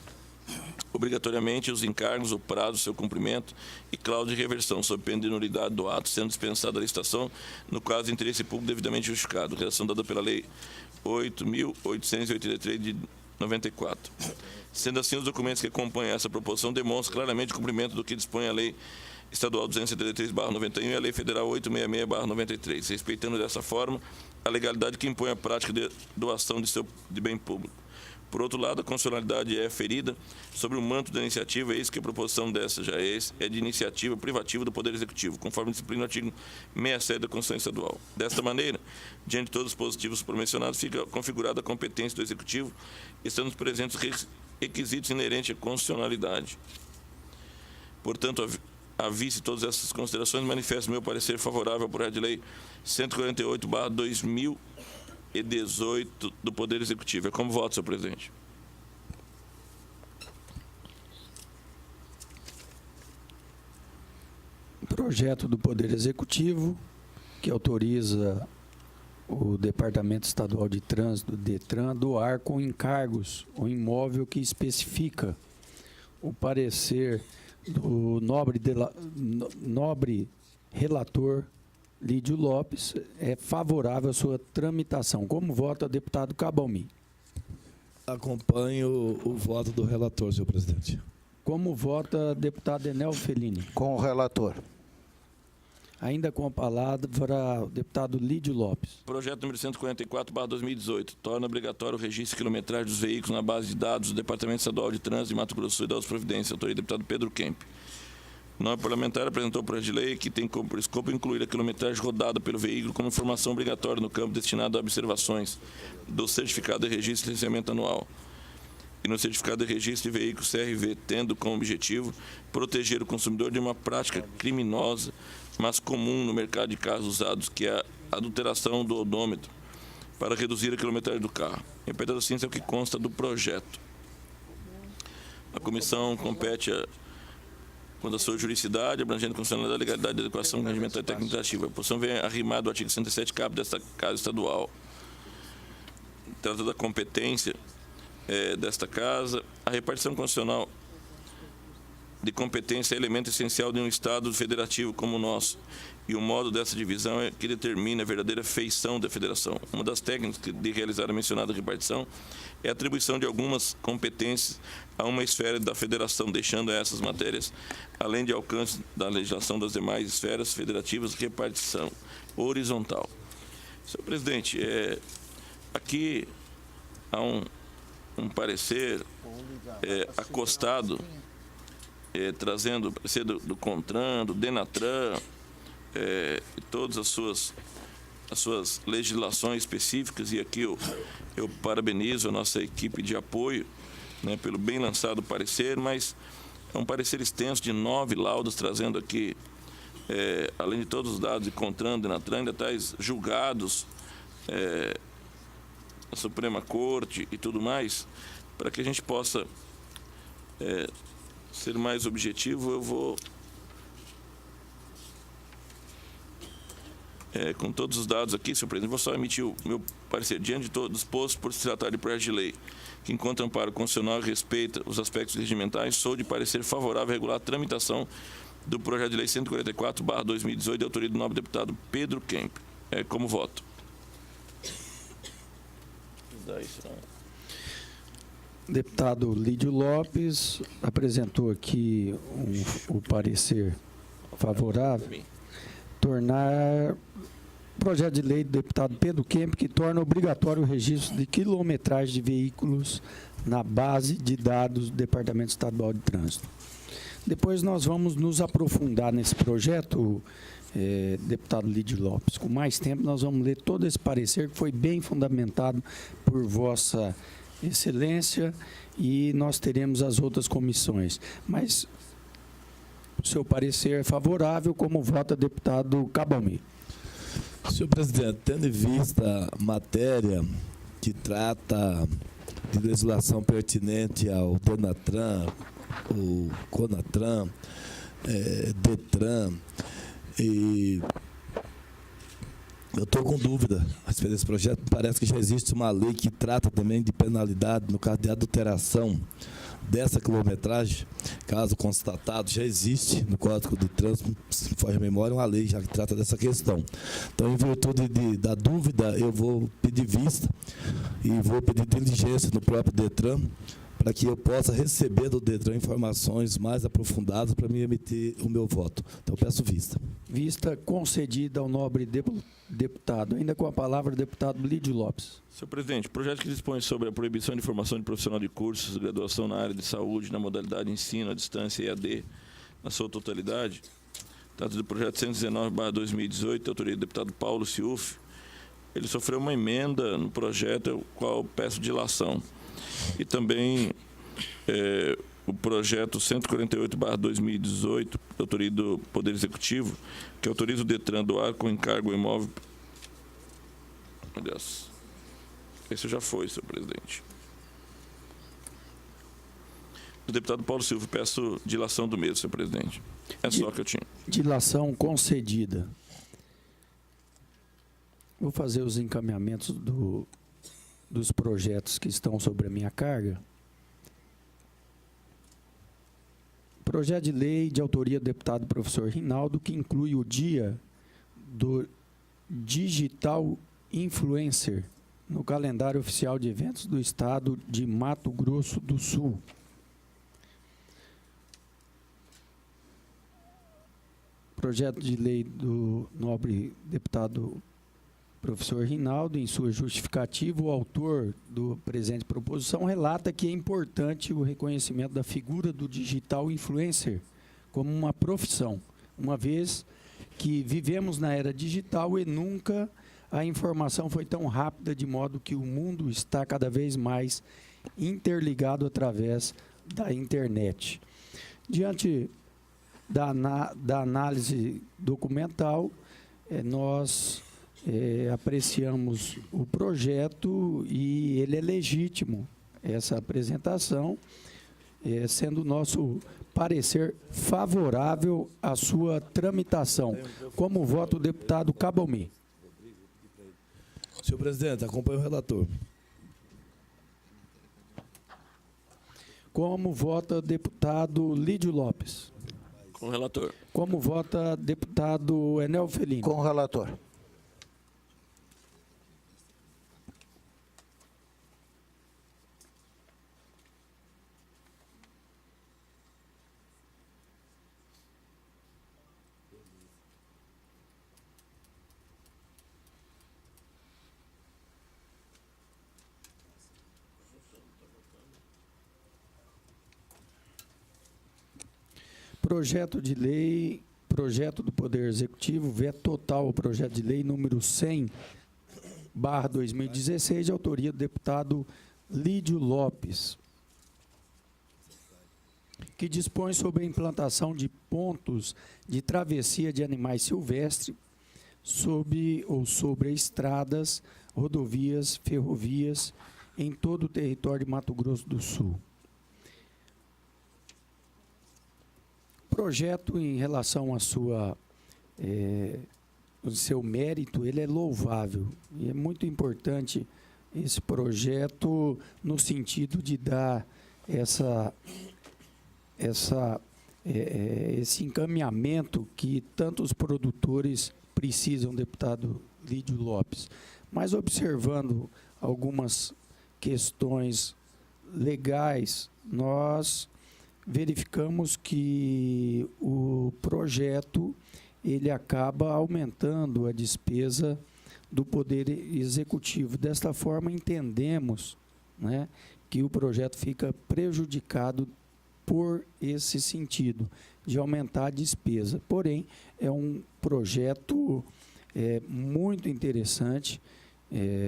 obrigatoriamente os encargos, o prazo do seu cumprimento e cláusula de reversão, sob pena de nulidade do ato, sendo dispensada a licitação no caso de interesse público devidamente justificado. Redação dada pela Lei 8.883 de 94. Sendo assim, os documentos que acompanham essa proposição demonstram claramente o cumprimento do que dispõe a Lei Estadual 273/91 e a Lei Federal 866/93, respeitando dessa forma a legalidade que impõe a prática de doação de bem público. Por outro lado, a constitucionalidade é ferida sobre o manto da iniciativa, eis que a proposição dessa já é de iniciativa privativa do Poder Executivo, conforme disciplina o artigo 67 da Constituição Estadual. Desta maneira, diante de todos os positivos promencionados, fica configurada a competência do Executivo, estando presentes os requisitos inerentes à constitucionalidade. Portanto, à vista de todas essas considerações, manifesto meu parecer favorável ao projeto de lei 148/2018 do Poder Executivo. É como voto, senhor presidente. Projeto do Poder Executivo que autoriza o Departamento Estadual de Trânsito, DETRAN, a doar com encargos o imóvel que especifica o parecer do nobre relator Lídio Lopes, é favorável à sua tramitação. Como vota, deputado Cabalmi? Acompanho o voto do relator, senhor presidente. Como vota, deputado Enel Felini? Com o relator. Ainda com a palavra, o deputado Lídio Lopes. Projeto número 144/2018 torna obrigatório o registro de quilometragem dos veículos na base de dados do Departamento Estadual de Trânsito de Mato Grosso do Sul e das Providências. Autoria do deputado Pedro Kemp. O nome parlamentar apresentou o projeto de lei que tem como escopo incluir a quilometragem rodada pelo veículo como informação obrigatória no campo destinado a observações do certificado de registro e licenciamento anual e no certificado de registro de veículos CRV, tendo como objetivo proteger o consumidor de uma prática criminosa, mas comum no mercado de carros usados, que é a adulteração do odômetro, para reduzir a quilometragem do carro. Repetido assim, é o que consta do projeto. A comissão compete quanto à sua juridicidade, abrangendo a constitucionalidade, legalidade, adequação, regimental e técnico-administrativa. A posição vem arrimada do artigo 107 cap desta Casa Estadual. Trata da competência desta Casa. A repartição constitucional de competência é elemento essencial de um Estado federativo como o nosso. E o modo dessa divisão é que determina a verdadeira feição da federação. Uma das técnicas de realizar a mencionada repartição é a atribuição de algumas competências a uma esfera da federação, deixando essas matérias, além de alcance da legislação das demais esferas federativas, repartição horizontal. Senhor presidente, aqui há um parecer acostado, trazendo o parecer do CONTRAN, do DENATRAN, e todas as suas legislações específicas, e aqui eu parabenizo a nossa equipe de apoio, né, pelo bem lançado parecer, mas é um parecer extenso de 9 laudos, trazendo aqui, além de todos os dados de CONTRAN, DENATRAN, ainda tais julgados, a Suprema Corte e tudo mais, para que a gente possa ser mais objetivo, eu vou, com todos os dados aqui, senhor presidente, vou só emitir o meu parecer. Diante de todos os postos, por se tratar de projeto de lei que encontra amparo constitucional e respeita os aspectos regimentais, sou de parecer favorável a regular a tramitação do projeto de lei 144/2018, de autoria do nobre deputado Pedro Kemp. Como voto. Deputado Lídio Lopes apresentou aqui o parecer favorável, tornar projeto de lei do deputado Pedro Kemp, que torna obrigatório o registro de quilometragem de veículos na base de dados do Departamento Estadual de Trânsito. Depois nós vamos nos aprofundar nesse projeto, deputado Lídio Lopes. Com mais tempo, nós vamos ler todo esse parecer, que foi bem fundamentado por Vossa Excelência, e nós teremos as outras comissões. Mas o seu parecer é favorável, como vota deputado Cabalmi. Senhor presidente, tendo em vista a matéria que trata de legislação pertinente ao DENATRAN, o CONATRAN, DETRAN, e eu estou com dúvida a respeito desse projeto. Parece que já existe uma lei que trata também de penalidade no caso de adulteração dessa quilometragem, caso constatado, já existe no Código de Trânsito, se for a memória, uma lei já que trata dessa questão. Então, em virtude da dúvida, eu vou pedir vista e vou pedir diligência no próprio DETRAN, para que eu possa receber do DETRAN informações mais aprofundadas para me emitir o meu voto. Então, eu peço vista. Vista concedida ao nobre deputado. Ainda com a palavra, o deputado Lídio Lopes. Senhor presidente, projeto que dispõe sobre a proibição de formação de profissional de cursos de graduação na área de saúde, na modalidade ensino à distância EAD, na sua totalidade. Trata do projeto 119/2018, de autoria do deputado Paulo Ciuf. Ele sofreu uma emenda no projeto, ao qual peço dilação. E também o projeto 148/2018, de autoria do Poder Executivo, que autoriza o DETRAN a doar com encargo imóvel. Aliás, esse já foi, senhor presidente. Do deputado Paulo Silva, peço dilação do mesmo, senhor presidente. É só que eu tinha. Dilação concedida. Vou fazer os encaminhamentos dos projetos que estão sobre a minha carga. Projeto de lei de autoria do deputado professor Rinaldo, que inclui o dia do Digital Influencer no calendário oficial de eventos do Estado de Mato Grosso do Sul. Projeto de lei do nobre deputado professor Rinaldo, em sua justificativa, o autor do presente proposição relata que é importante o reconhecimento da figura do digital influencer como uma profissão, uma vez que vivemos na era digital e nunca a informação foi tão rápida, de modo que o mundo está cada vez mais interligado através da internet. Diante da análise documental, nós apreciamos o projeto e ele é legítimo, essa apresentação, sendo o nosso parecer favorável à sua tramitação. Como vota o deputado Cabalmi? Senhor presidente, acompanho o relator. Como vota deputado Lídio Lopes? Com o relator. Como vota deputado Enel Felini? Com o relator. Projeto de lei, projeto do Poder Executivo, veto total ao projeto de lei número 100/2016, de autoria do deputado Lídio Lopes, que dispõe sobre a implantação de pontos de travessia de animais silvestres sobre estradas, rodovias, ferrovias, em todo o território de Mato Grosso do Sul. Projeto, em relação à o seu mérito, ele é louvável e é muito importante esse projeto no sentido de dar esse encaminhamento que tantos produtores precisam, deputado Lídio Lopes. Mas observando algumas questões legais, nós verificamos que o projeto ele acaba aumentando a despesa do Poder Executivo. Desta forma, entendemos, né, que o projeto fica prejudicado por esse sentido, de aumentar a despesa. Porém, é um projeto muito interessante,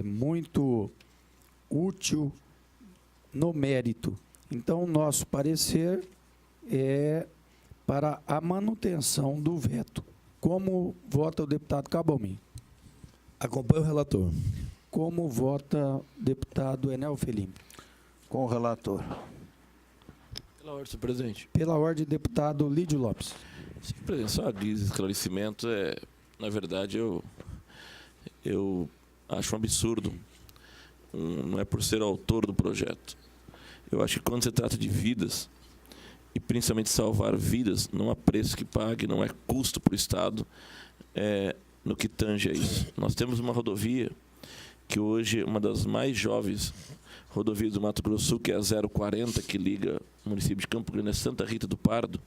muito útil no mérito. Então, nosso parecer é para a manutenção do veto. Como vota o deputado Cabalmi? Acompanho o relator. Como vota o deputado Enel Felini? Com o relator. Pela ordem, senhor presidente. Pela ordem, deputado Lídio Lopes. Sim, presidente, só de esclarecimento, na verdade, eu acho um absurdo, não é por ser autor do projeto. Eu acho que quando se trata de vidas, e principalmente salvar vidas, não há preço que pague, não é custo para o Estado no que tange a isso. Nós temos uma rodovia que hoje é uma das mais jovens rodovias do Mato Grosso do Sul, que é a 040, que liga o município de Campo Grande a Santa Rita do Pardo,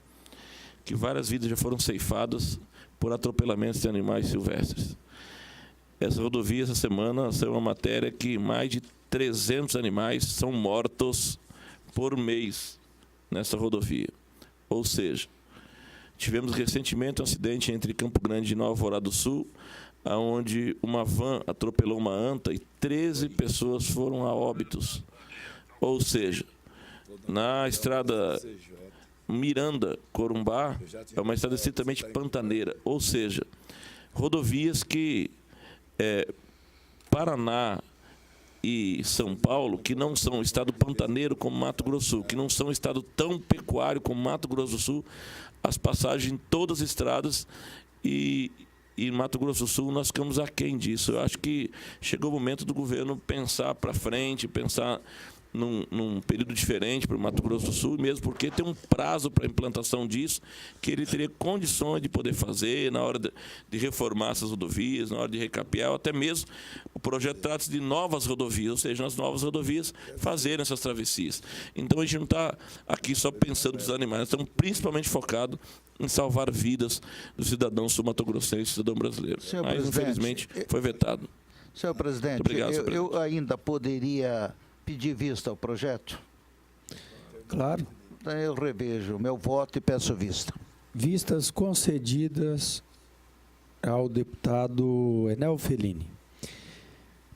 que várias vidas já foram ceifadas por atropelamentos de animais silvestres. Essa rodovia, essa semana, saiu uma matéria que mais de 300 animais são mortos por mês nessa rodovia. Ou seja, tivemos recentemente um acidente entre Campo Grande e Nova Alvorada do Sul, onde uma van atropelou uma anta e 13 pessoas foram a óbitos. Ou seja, na estrada Miranda-Corumbá, é uma estrada estritamente pantaneira. Ou seja, rodovias que Paraná e São Paulo, que não são estado pantaneiro como Mato Grosso do Sul, que não são estado tão pecuário como Mato Grosso do Sul, as passagens em todas as estradas e em Mato Grosso do Sul nós ficamos aquém disso. Eu acho que chegou o momento do governo pensar para frente, pensar num período diferente para o Mato Grosso do Sul, mesmo porque tem um prazo para a implantação disso, que ele teria condições de poder fazer na hora de reformar essas rodovias, na hora de recapear, ou até mesmo o projeto trata-se de novas rodovias, ou seja, nas novas rodovias fazerem essas travessias. Então a gente não está aqui só pensando nos animais, nós estamos principalmente focados em salvar vidas do cidadão sul-mato-grossense, cidadão brasileiro. Senhor Mas, presidente, infelizmente, foi vetado. Senhor presidente, Obrigado, senhor eu ainda poderia pedir vista ao projeto? Claro. Então eu revejo o meu voto e peço vista. Vistas concedidas ao deputado Enel Felini.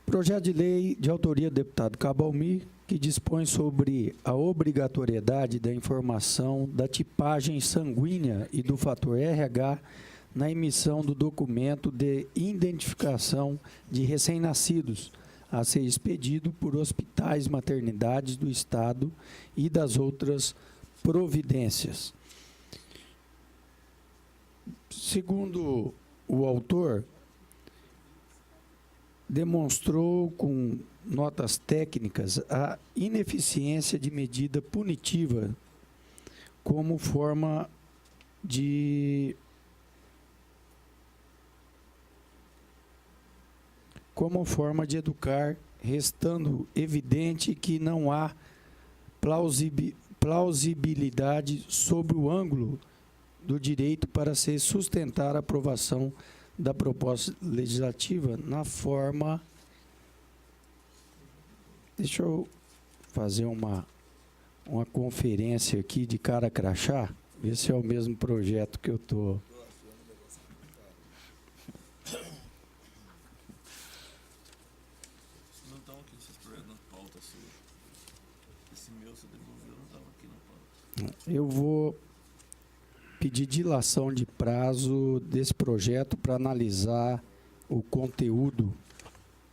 Projeto de lei de autoria do deputado Cabalmi, que dispõe sobre a obrigatoriedade da informação da tipagem sanguínea e do fator RH na emissão do documento de identificação de recém-nascidos, a ser expedido por hospitais, maternidades do Estado e das outras providências. Segundo o autor, demonstrou com notas técnicas a ineficiência de medida punitiva como forma de educar, restando evidente que não há plausibilidade sobre o ângulo do direito para se sustentar a aprovação da proposta legislativa na forma... Deixa eu fazer uma conferência aqui de cara crachá, ver se é o mesmo projeto que eu estou... Eu vou pedir dilação de prazo desse projeto para analisar o conteúdo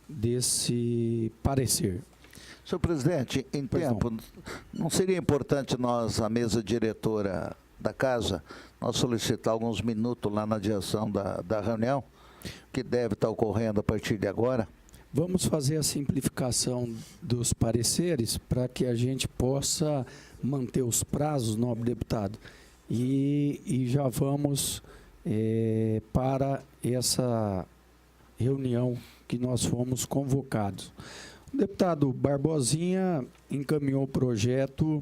desse parecer. Senhor presidente, em tempo, não seria importante nós, a mesa diretora da casa, nós solicitar alguns minutos lá na adiação da reunião, que deve estar ocorrendo a partir de agora? Vamos fazer a simplificação dos pareceres para que a gente possa manter os prazos, nobre deputado, e já vamos para essa reunião que nós fomos convocados. O deputado Barbosinha encaminhou o projeto,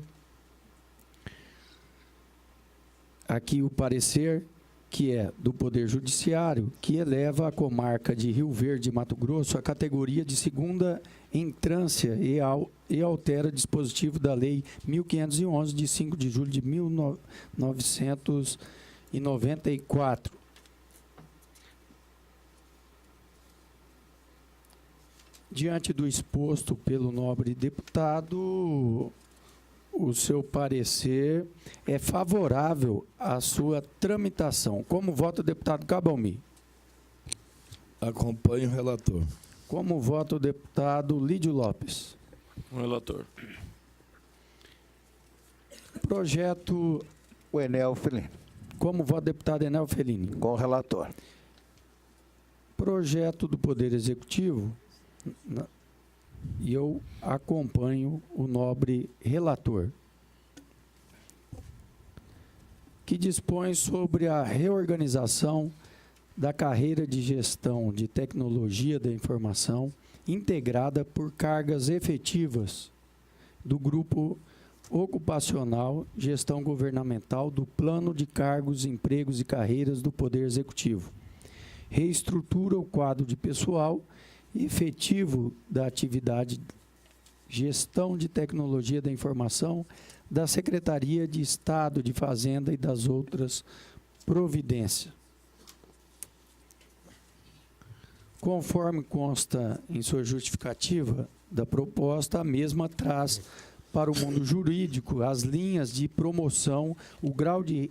aqui o parecer, que é do Poder Judiciário, que eleva a comarca de Rio Verde, Mato Grosso, à categoria de segunda entrância e altera dispositivo da Lei 1511, de 5 de julho de 1994. Diante do exposto pelo nobre deputado, o seu parecer é favorável à sua tramitação. Como vota o deputado Cabalmi? Acompanho o relator. Como vota o deputado Lídio Lopes? Com o relator. Projeto. O Enel Felini. Como vota o deputado Enel Felini? Com o relator. Projeto do Poder Executivo. E eu acompanho o nobre relator, que dispõe sobre a reorganização da carreira de gestão de tecnologia da informação integrada por cargas efetivas do grupo ocupacional Gestão Governamental do Plano de Cargos, Empregos e Carreiras do Poder Executivo. Reestrutura o quadro de pessoal efetivo da atividade Gestão de Tecnologia da Informação da Secretaria de Estado de Fazenda e das outras providências. Conforme consta em sua justificativa da proposta, a mesma traz para o mundo jurídico as linhas de promoção, o grau de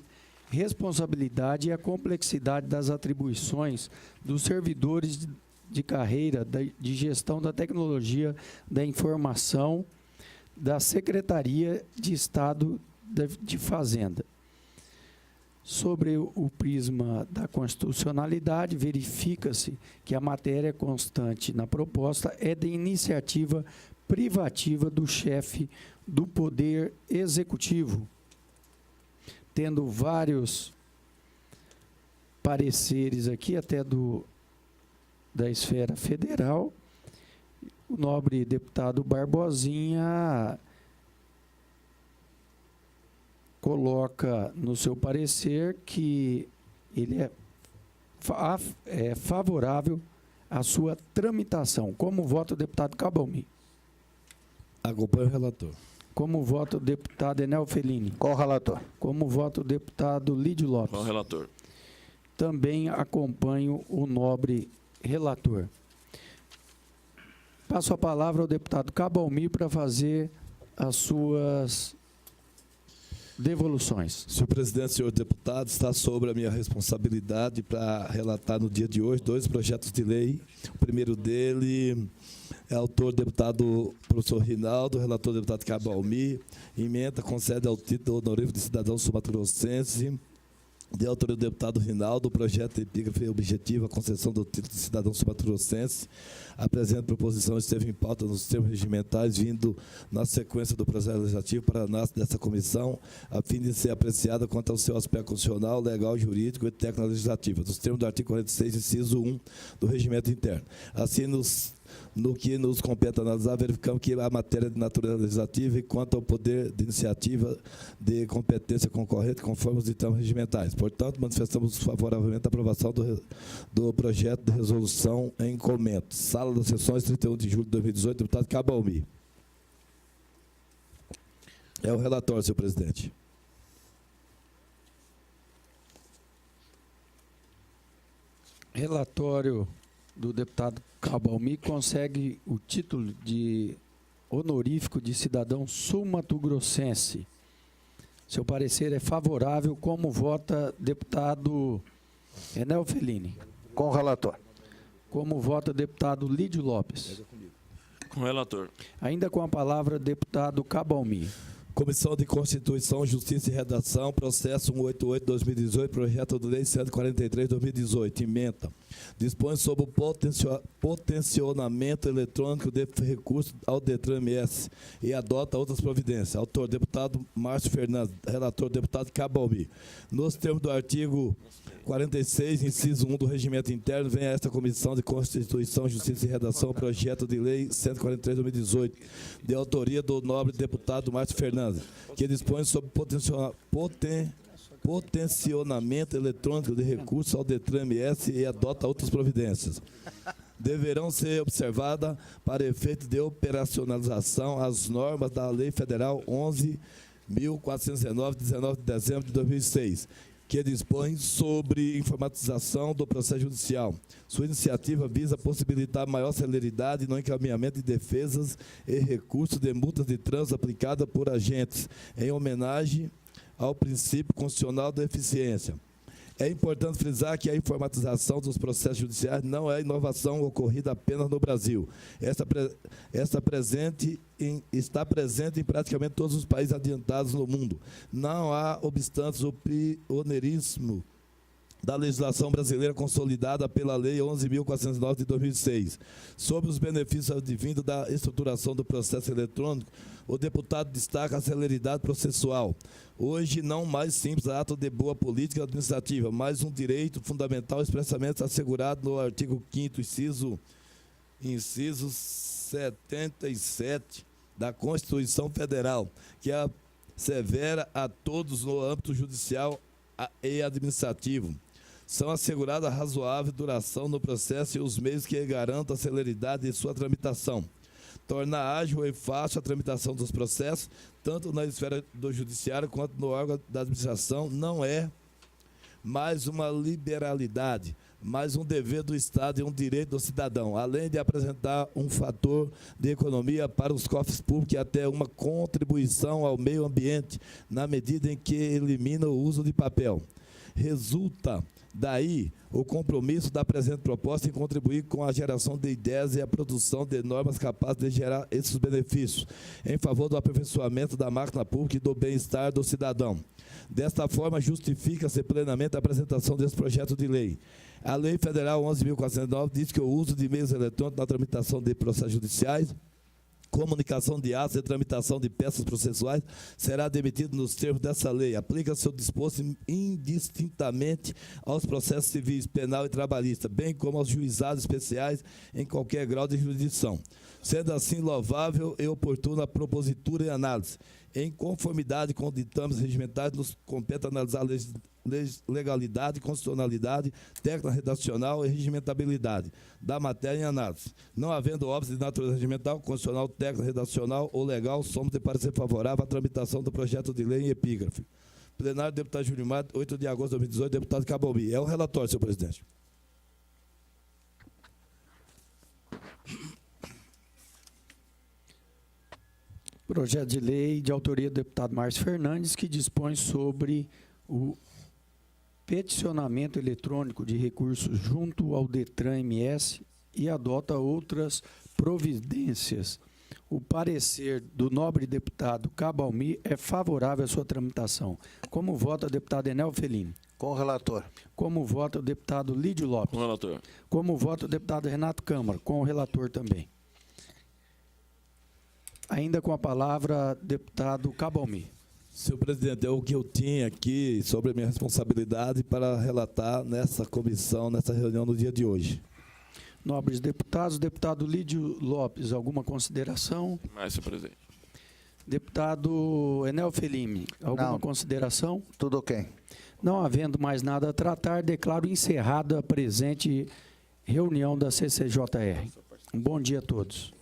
responsabilidade e a complexidade das atribuições dos servidores de carreira de gestão da tecnologia da informação da Secretaria de Estado de Fazenda. Sobre o prisma da constitucionalidade, verifica-se que a matéria constante na proposta é de iniciativa privativa do chefe do Poder Executivo, tendo vários pareceres aqui, até da esfera federal. O nobre deputado Barbosinha coloca no seu parecer que ele é favorável à sua tramitação. Como vota o deputado Cabalmi? Acompanho o relator. Como vota o deputado Enel Felini? Com o relator. Como vota o deputado Lídio Lopes? Com o relator. Também acompanho o nobre relator. Passo a palavra ao deputado Cabalmi para fazer as suas devoluções. Senhor presidente, senhor deputado, está sobre a minha responsabilidade para relatar no dia de hoje 2 projetos de lei. O primeiro dele é autor deputado professor Rinaldo, relator deputado Cabalmi, emenda concede ao título honorífico de cidadão sul-mato-grossense, de autoria do deputado Rinaldo, o projeto epígrafe objetivo a concessão do título de cidadão sul-mato-grossense. A presente proposição esteve em pauta nos termos regimentais, vindo na sequência do processo legislativo para a análise dessa comissão, a fim de ser apreciada quanto ao seu aspecto constitucional, legal, jurídico e técnico-legislativo, dos termos do artigo 46, inciso 1 do regimento interno. Assim, no que nos compete analisar, verificamos que a matéria de natureza legislativa e quanto ao poder de iniciativa de competência concorrente, conforme os ditames regimentais. Portanto, manifestamos favoravelmente a aprovação do projeto de resolução em comento. Sala das Sessões, 31 de julho de 2018, deputado Cabalmi. É o relatório, senhor presidente. Relatório do deputado Cabalmi consegue o título de honorífico de cidadão sul-mato-grossense. Seu parecer é favorável. Como vota deputado Enel Felini? Com o relator. Como vota deputado Lídio Lopes? Com o relator. Ainda com a palavra, deputado Cabalmi. Comissão de Constituição, Justiça e Redação, processo 188-2018, projeto de lei 143-2018, ementa. Dispõe sobre o potencionamento eletrônico de recurso ao DETRAN-MS e adota outras providências. Autor, deputado Márcio Fernandes. Relator, deputado Cabalmi. Nos termos do artigo 46, inciso 1 do regimento interno, vem a esta Comissão de Constituição, Justiça e Redação, projeto de lei 143-2018, de autoria do nobre deputado Márcio Fernandes, que dispõe sobre potencionamento eletrônico de recursos ao DETRAN-MS e adota outras providências. Deverão ser observadas para efeito de operacionalização as normas da Lei Federal 11.419, 19 de dezembro de 2006, que dispõe sobre informatização do processo judicial. Sua iniciativa visa possibilitar maior celeridade no encaminhamento de defesas e recursos de multas de trânsito aplicadas por agentes, em homenagem ao princípio constitucional da eficiência. É importante frisar que a informatização dos processos judiciais não é inovação ocorrida apenas no Brasil. Está presente em praticamente todos os países adiantados no mundo. Não há obstantes o pioneirismo da legislação brasileira consolidada pela Lei 11.409 de 2006. Sobre os benefícios advindos da estruturação do processo eletrônico, o deputado destaca a celeridade processual. Hoje, não mais simples ato de boa política administrativa, mas um direito fundamental expressamente assegurado no artigo 5º, inciso 77 da Constituição Federal, que assevera a todos no âmbito judicial e administrativo. São assegurada a razoável duração no processo e os meios que garantam a celeridade de sua tramitação. Tornar ágil e fácil a tramitação dos processos, tanto na esfera do judiciário quanto no órgão da administração, não é mais uma liberalidade, mas um dever do Estado e um direito do cidadão, além de apresentar um fator de economia para os cofres públicos e até uma contribuição ao meio ambiente, na medida em que elimina o uso de papel. Resulta daí o compromisso da presente proposta em contribuir com a geração de ideias e a produção de normas capazes de gerar esses benefícios, em favor do aperfeiçoamento da máquina pública e do bem-estar do cidadão. Desta forma, justifica-se plenamente a apresentação desse projeto de lei. A Lei Federal 11.409 diz que o uso de meios eletrônicos na tramitação de processos judiciais, comunicação de atos e tramitação de peças processuais será demitido nos termos dessa lei. Aplica-se o disposto indistintamente aos processos civis, penal e trabalhista, bem como aos juizados especiais em qualquer grau de jurisdição. Sendo assim, louvável e oportuna a propositura e análise. Em conformidade com ditames regimentais, nos compete analisar legalidade, constitucionalidade, técnica redacional e regimentabilidade da matéria em análise. Não havendo óbice de natureza regimental, constitucional, técnica redacional ou legal, somos de parecer favorável à tramitação do projeto de lei em epígrafe. Plenário, deputado Júlio Mato, 8 de agosto de 2018, deputado Cabalbi. É o relatório, senhor presidente. Projeto de lei de autoria do deputado Márcio Fernandes, que dispõe sobre o peticionamento eletrônico de recursos junto ao DETRAN-MS e adota outras providências. O parecer do nobre deputado Cabalmi é favorável à sua tramitação. Como vota o deputado Enel Felini? Com o relator. Como vota o deputado Lídio Lopes? Com o relator. Como vota o deputado Renato Câmara? Com o relator também. Ainda com a palavra, deputado Cabalmi. Senhor presidente, é o que eu tinha aqui sobre a minha responsabilidade para relatar nessa comissão, nessa reunião no dia de hoje. Nobres deputados, deputado Lídio Lopes, alguma consideração? Mais, senhor presidente. Deputado Enel Felini, alguma Não. consideração? Tudo ok. Não havendo mais nada a tratar, declaro encerrada a presente reunião da CCJR. Um bom dia a todos.